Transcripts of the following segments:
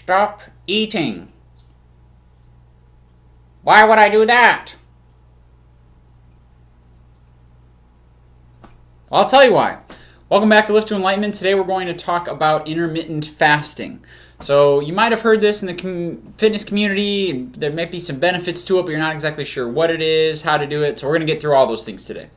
Stop eating. Why would I do that? Well, I'll tell you why. Welcome back to Lift to Enlightenment. Today we're going to talk about intermittent fasting. So you might have heard this in the fitness community. There might be some benefits to it, but you're not exactly sure what it is, how to do it. So we're going to get through all those things today.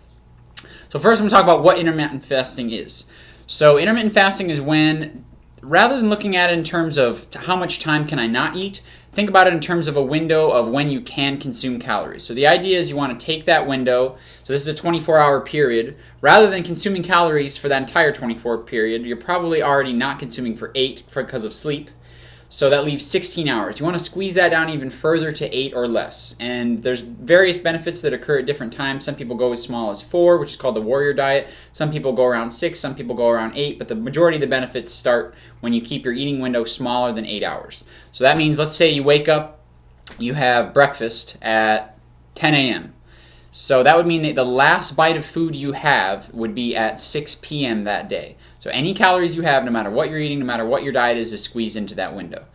So first I'm going to talk about what intermittent fasting is. So intermittent fasting is when, rather than looking at it in terms of how much time can I not eat, think about it in terms of a window of when you can consume calories. So the idea is you want to take that window, so this is a 24-hour period, rather than consuming calories for that entire 24 period, you're probably already not consuming for 8 because of sleep. So that leaves 16 hours. You want to squeeze that down even further to 8 or less. And there's various benefits that occur at different times. Some people go as small as 4, which is called the warrior diet. Some people go around 6, some people go around 8, but the majority of the benefits start when you keep your eating window smaller than 8 hours. So that means, let's say you wake up, you have breakfast at 10 a.m. So that would mean that the last bite of food you have would be at 6 p.m. that day. So any calories you have, no matter what you're eating, no matter what your diet is squeezed into that window.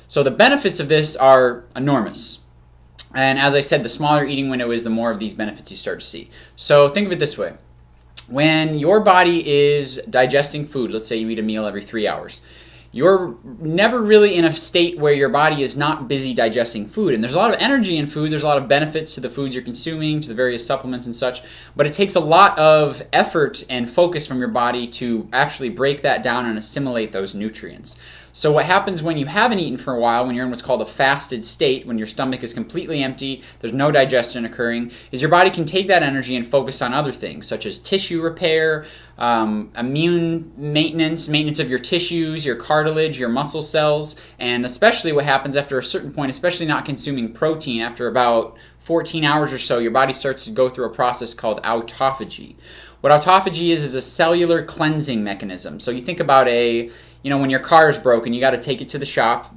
So the benefits of this are enormous. And as I said, the smaller eating window is, the more of these benefits you start to see. So think of it this way. When your body is digesting food, let's say you eat a meal every 3 hours, you're never really in a state where your body is not busy digesting food. And there's a lot of energy in food. There's a lot of benefits to the foods you're consuming, to the various supplements and such. But it takes a lot of effort and focus from your body to actually break that down and assimilate those nutrients. So what happens when you haven't eaten for a while, when you're in what's called a fasted state, when your stomach is completely empty, there's no digestion occurring, is your body can take that energy and focus on other things, such as tissue repair, immune maintenance of your tissues, your cartilage, your muscle cells, and especially what happens after a certain point, especially not consuming protein, after about 14 hours or so, your body starts to go through a process called autophagy. What autophagy is a cellular cleansing mechanism. So you think about when your car is broken, you got to take it to the shop.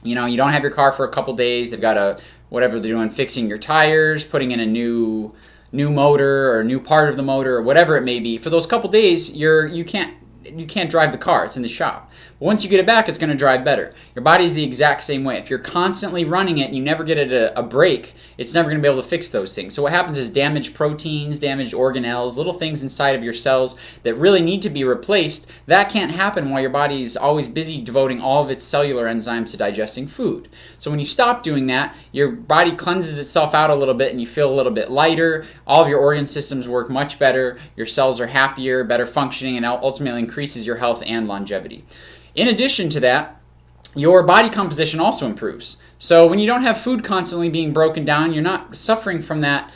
You don't have your car for a couple days. They've got whatever they're doing, fixing your tires, putting in a new motor or a new part of the motor or whatever it may be. For those couple days, you can't drive the car. It's in the shop. But once you get it back, it's going to drive better. Your body's the exact same way. If you're constantly running it and you never get it a break, it's never going to be able to fix those things. So what happens is damaged proteins, damaged organelles, little things inside of your cells that really need to be replaced, that can't happen while your body is always busy devoting all of its cellular enzymes to digesting food. So when you stop doing that, your body cleanses itself out a little bit and you feel a little bit lighter. All of your organ systems work much better. Your cells are happier, better functioning, and ultimately increases your health and longevity. In addition to that, your body composition also improves. So when you don't have food constantly being broken down, you're not suffering from that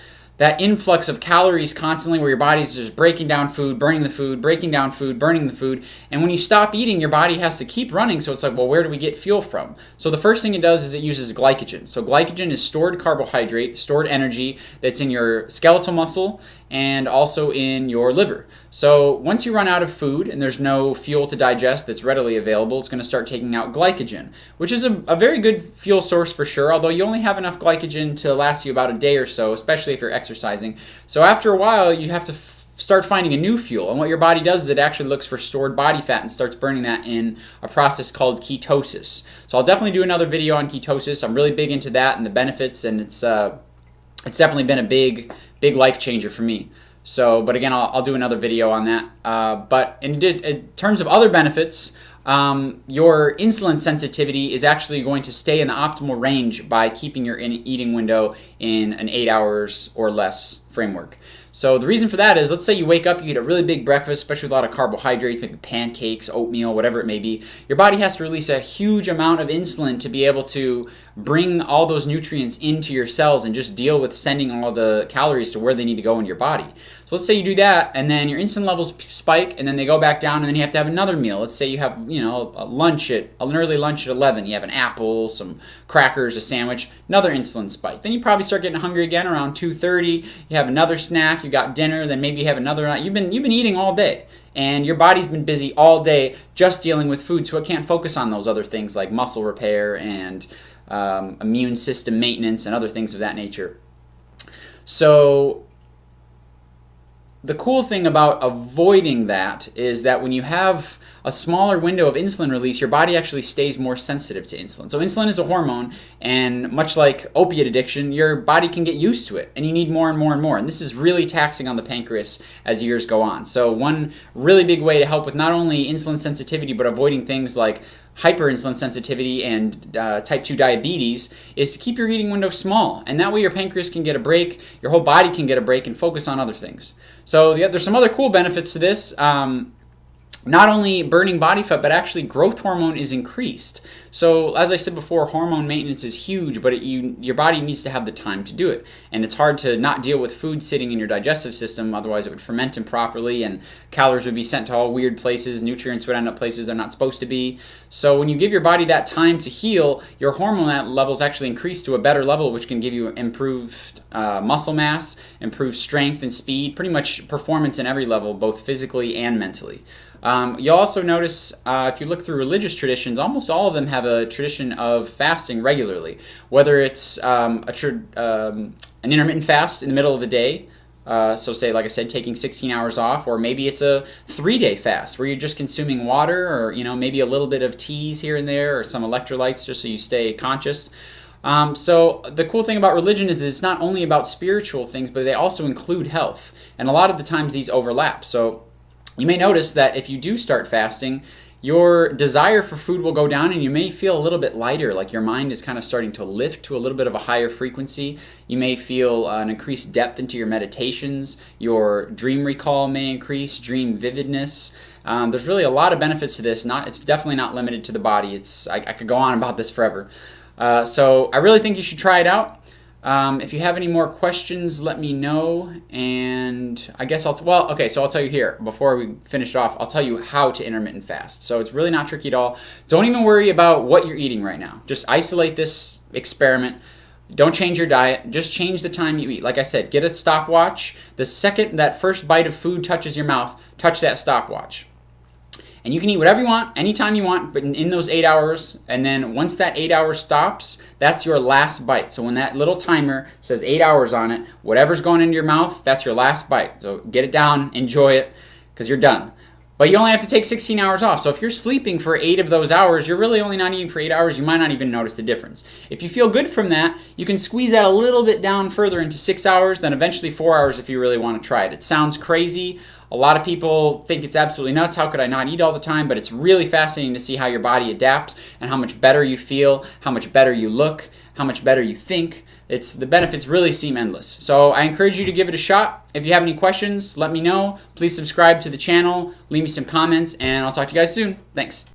influx of calories constantly where your body's just breaking down food, burning the food, breaking down food, burning the food. And when you stop eating, your body has to keep running. So it's like, well, where do we get fuel from? So the first thing it does is it uses glycogen. So glycogen is stored carbohydrate, stored energy that's in your skeletal muscle and also in your liver. So once you run out of food and there's no fuel to digest that's readily available, it's going to start taking out glycogen, which is a very good fuel source for sure, although you only have enough glycogen to last you about a day or so, especially if you're exercising. So after a while, you have to start finding a new fuel. And what your body does is it actually looks for stored body fat and starts burning that in a process called ketosis. So I'll definitely do another video on ketosis. I'm really big into that and the benefits, and it's definitely been a big life changer for me. So, but again, I'll do another video on that. But in terms of other benefits, your insulin sensitivity is actually going to stay in the optimal range by keeping your eating window in an 8 hours or less framework. So the reason for that is, let's say you wake up, you eat a really big breakfast, especially with a lot of carbohydrates, maybe pancakes, oatmeal, whatever it may be. Your body has to release a huge amount of insulin to be able to bring all those nutrients into your cells and just deal with sending all the calories to where they need to go in your body. So let's say you do that, and then your insulin levels spike, and then they go back down, and then you have to have another meal. Let's say you have, an early lunch at 11. You have an apple, some crackers, a sandwich, another insulin spike. Then you probably start getting hungry again around 2:30. You have another snack. You got dinner. Then maybe you have another night. You've been eating all day, and your body's been busy all day just dealing with food, so it can't focus on those other things like muscle repair and immune system maintenance and other things of that nature. So the cool thing about avoiding that is that when you have a smaller window of insulin release, your body actually stays more sensitive to insulin. So insulin is a hormone, and much like opiate addiction, your body can get used to it, and you need more and more and more. And this is really taxing on the pancreas as years go on. So one really big way to help with not only insulin sensitivity, but avoiding things like hyperinsulin sensitivity and type 2 diabetes is to keep your eating window small, and that way your pancreas can get a break, your whole body can get a break and focus on other things. So there's some other cool benefits to this. Not only burning body fat, but actually growth hormone is increased. So as I said before, hormone maintenance is huge, but your body needs to have the time to do it. And it's hard to not deal with food sitting in your digestive system, otherwise it would ferment improperly and calories would be sent to all weird places, nutrients would end up places they're not supposed to be. So when you give your body that time to heal, your hormone levels actually increase to a better level, which can give you improved muscle mass, improved strength and speed, pretty much performance in every level, both physically and mentally. You'll also notice if you look through religious traditions, almost all of them have a tradition of fasting regularly, whether it's an intermittent fast in the middle of the day, so say, like I said, taking 16 hours off, or maybe it's a 3-day fast where you're just consuming water, or maybe a little bit of teas here and there, or some electrolytes just so you stay conscious. So the cool thing about religion is it's not only about spiritual things, but they also include health, and a lot of the times these overlap. So you may notice that if you do start fasting, your desire for food will go down and you may feel a little bit lighter, like your mind is kind of starting to lift to a little bit of a higher frequency. You may feel an increased depth into your meditations. Your dream recall may increase, dream vividness. There's really a lot of benefits to this. It's definitely not limited to the body. I could go on about this forever. So I really think you should try it out. If you have any more questions, let me know, and I guess so I'll tell you here, before we finish it off, I'll tell you how to intermittent fast. So it's really not tricky at all. Don't even worry about what you're eating right now. Just isolate this experiment. Don't change your diet. Just change the time you eat. Like I said, get a stopwatch. The second that first bite of food touches your mouth, touch that stopwatch. And you can eat whatever you want, anytime you want, but in those 8 hours. And then once that 8 hours stops, that's your last bite. So when that little timer says 8 hours on it, whatever's going into your mouth, that's your last bite. So get it down, enjoy it, because you're done. But you only have to take 16 hours off. So if you're sleeping for 8 of those hours, you're really only not eating for 8 hours. You might not even notice the difference. If you feel good from that, you can squeeze that a little bit down further into 6 hours, then eventually 4 hours if you really want to try it. It sounds crazy. A lot of people think it's absolutely nuts. How could I not eat all the time? But it's really fascinating to see how your body adapts and how much better you feel, how much better you look, how much better you think. The benefits really seem endless. So I encourage you to give it a shot. If you have any questions, let me know. Please subscribe to the channel, leave me some comments, and I'll talk to you guys soon. Thanks.